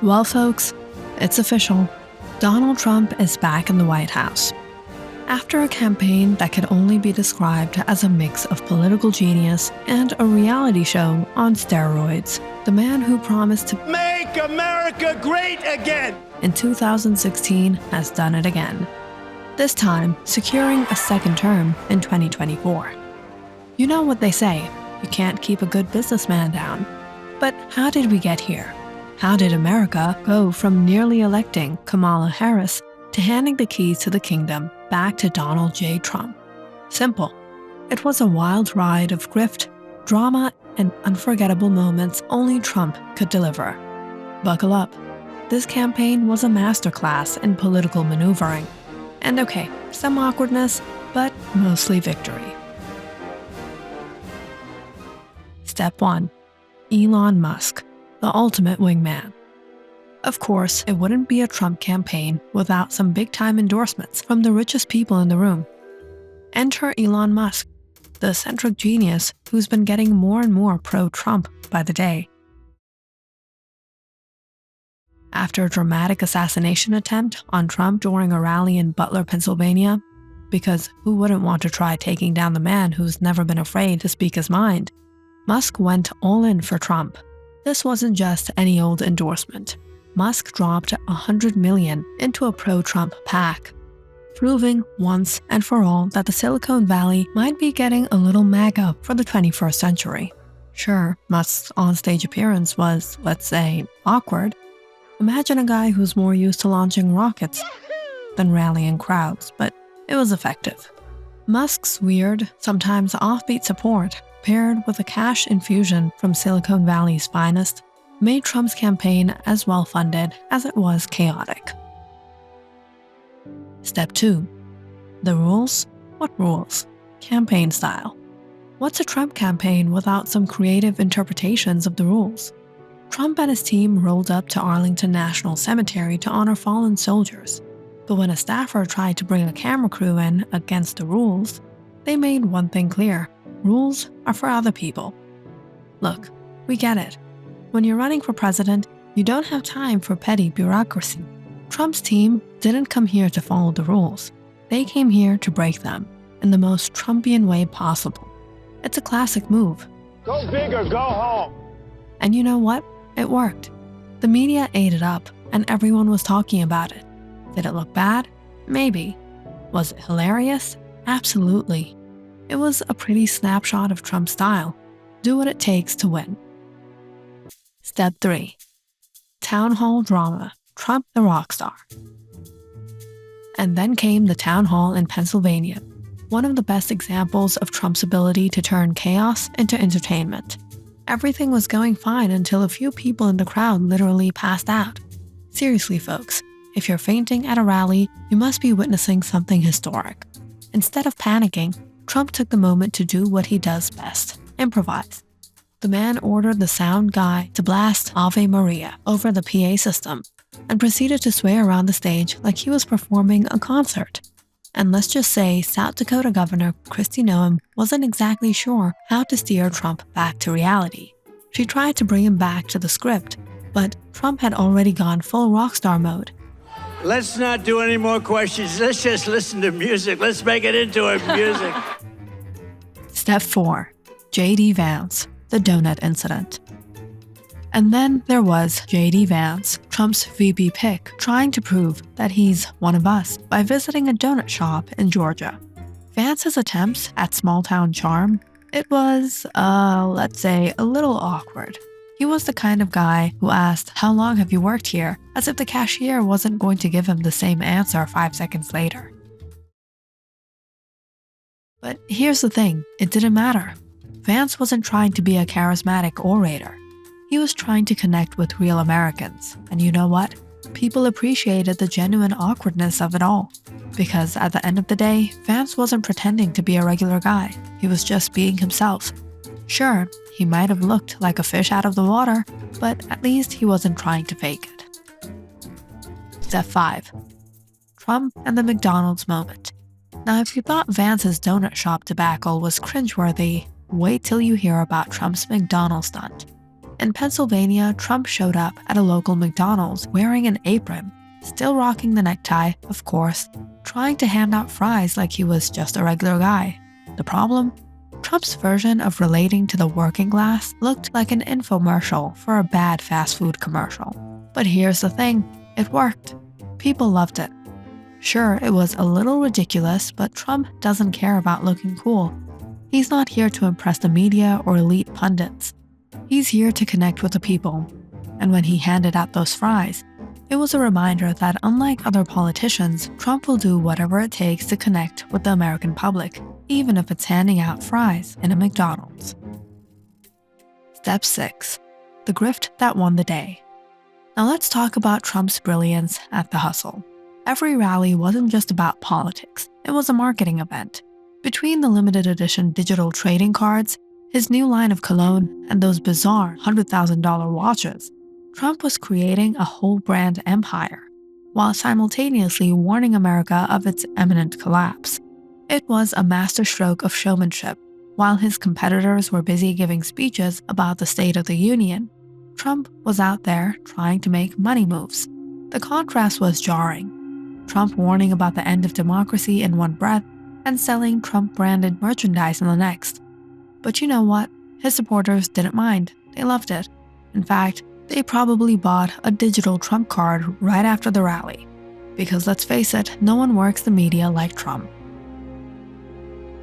Well, folks, it's official. Donald Trump is back in the White House. After a campaign that could only be described as a mix of political genius and a reality show on steroids, the man who promised to make America great again in 2016 has done it again. This time, securing a second term in 2024. You know what they say, you can't keep a good businessman down. But how did we get here? How did America go from nearly electing Kamala Harris to handing the keys to the kingdom back to Donald J. Trump? Simple. It was a wild ride of grift, drama, and unforgettable moments only Trump could deliver. Buckle up. This campaign was a masterclass in political maneuvering. And okay, some awkwardness, but mostly victory. Step 1. Elon Musk, the ultimate wingman. Of course, it wouldn't be a Trump campaign without some big-time endorsements from the richest people in the room. Enter Elon Musk, the eccentric genius who's been getting more and more pro-Trump by the day. After a dramatic assassination attempt on Trump during a rally in Butler, Pennsylvania, because who wouldn't want to try taking down the man who's never been afraid to speak his mind, Musk went all in for Trump. This wasn't just any old endorsement. Musk dropped $100 million into a pro-Trump PAC, proving once and for all that the Silicon Valley might be getting a little MAGA for the 21st century. Sure, Musk's onstage appearance was, let's say, awkward. Imagine a guy who's more used to launching rockets than rallying crowds, but it was effective. Musk's weird, sometimes offbeat support, paired with a cash infusion from Silicon Valley's finest, made Trump's campaign as well-funded as it was chaotic. Step 2. The rules? What rules? Campaign style. What's a Trump campaign without some creative interpretations of the rules? Trump and his team rolled up to Arlington National Cemetery to honor fallen soldiers. But when a staffer tried to bring a camera crew in against the rules, they made one thing clear. Rules are for other people. Look, we get it. When you're running for president, you don't have time for petty bureaucracy. Trump's team didn't come here to follow the rules. They came here to break them in the most Trumpian way possible. It's a classic move. Go big or go home. And you know what? It worked. The media ate it up, and everyone was talking about it. Did it look bad? Maybe. Was it hilarious? Absolutely. It was a pretty snapshot of Trump's style. Do what it takes to win. Step 3. Town hall drama. Trump the rock star. And then came the town hall in Pennsylvania, one of the best examples of Trump's ability to turn chaos into entertainment. Everything was going fine until a few people in the crowd literally passed out. Seriously, folks, if you're fainting at a rally, you must be witnessing something historic. Instead of panicking, Trump took the moment to do what he does best, improvise. The man ordered the sound guy to blast Ave Maria over the PA system and proceeded to sway around the stage like he was performing a concert. And let's just say South Dakota Governor Kristi Noem wasn't exactly sure how to steer Trump back to reality. She tried to bring him back to the script, but Trump had already gone full rock star mode. Let's not do any more questions. Let's just listen to music. Let's make it into a music. Step 4. J.D. Vance, the donut incident. And then there was J.D. Vance, Trump's VP pick, trying to prove that he's one of us by visiting a donut shop in Georgia. Vance's attempts at small-town charm, it was, let's say, a little awkward. He was the kind of guy who asked, "How long have you worked here?" as if the cashier wasn't going to give him the same answer 5 seconds later. But here's the thing, it didn't matter. Vance wasn't trying to be a charismatic orator. He was trying to connect with real Americans. And you know what? People appreciated the genuine awkwardness of it all. Because at the end of the day, Vance wasn't pretending to be a regular guy. He was just being himself. Sure, he might have looked like a fish out of the water, but at least he wasn't trying to fake it. Step 5. Trump and the McDonald's moment. Now, if you thought Vance's donut shop debacle was cringeworthy, wait till you hear about Trump's McDonald's stunt. In Pennsylvania, Trump showed up at a local McDonald's wearing an apron, still rocking the necktie, of course, trying to hand out fries like he was just a regular guy. The problem? Trump's version of relating to the working class looked like an infomercial for a bad fast food commercial. But here's the thing, it worked. People loved it. Sure, it was a little ridiculous, but Trump doesn't care about looking cool. He's not here to impress the media or elite pundits. He's here to connect with the people. And when he handed out those fries, it was a reminder that unlike other politicians, Trump will do whatever it takes to connect with the American public, even if it's handing out fries in a McDonald's. Step 6. The grift that won the day. Now let's talk about Trump's brilliance at the hustle. Every rally wasn't just about politics, it was a marketing event. Between the limited edition digital trading cards, his new line of cologne, and those bizarre $100,000 watches, Trump was creating a whole brand empire, while simultaneously warning America of its imminent collapse. It was a masterstroke of showmanship. While his competitors were busy giving speeches about the State of the Union, Trump was out there trying to make money moves. The contrast was jarring. Trump warning about the end of democracy in one breath and selling Trump-branded merchandise in the next. But you know what? His supporters didn't mind. They loved it. In fact, they probably bought a digital Trump card right after the rally. Because let's face it, no one works the media like Trump.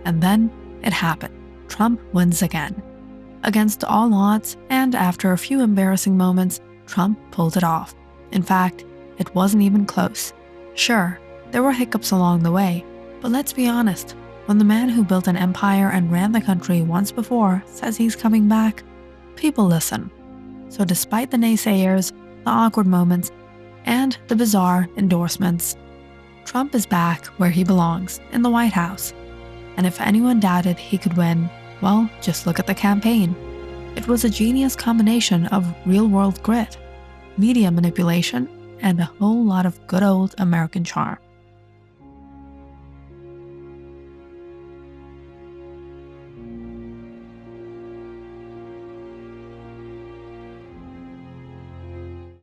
And then it happened. Trump wins again. Against all odds, and after a few embarrassing moments, Trump pulled it off. In fact, it wasn't even close. Sure, there were hiccups along the way, but let's be honest, when the man who built an empire and ran the country once before says he's coming back, people listen. So despite the naysayers, the awkward moments, and the bizarre endorsements, Trump is back where he belongs, in the White House. And if anyone doubted he could win, well, just look at the campaign. It was a genius combination of real-world grit, media manipulation, and a whole lot of good old American charm.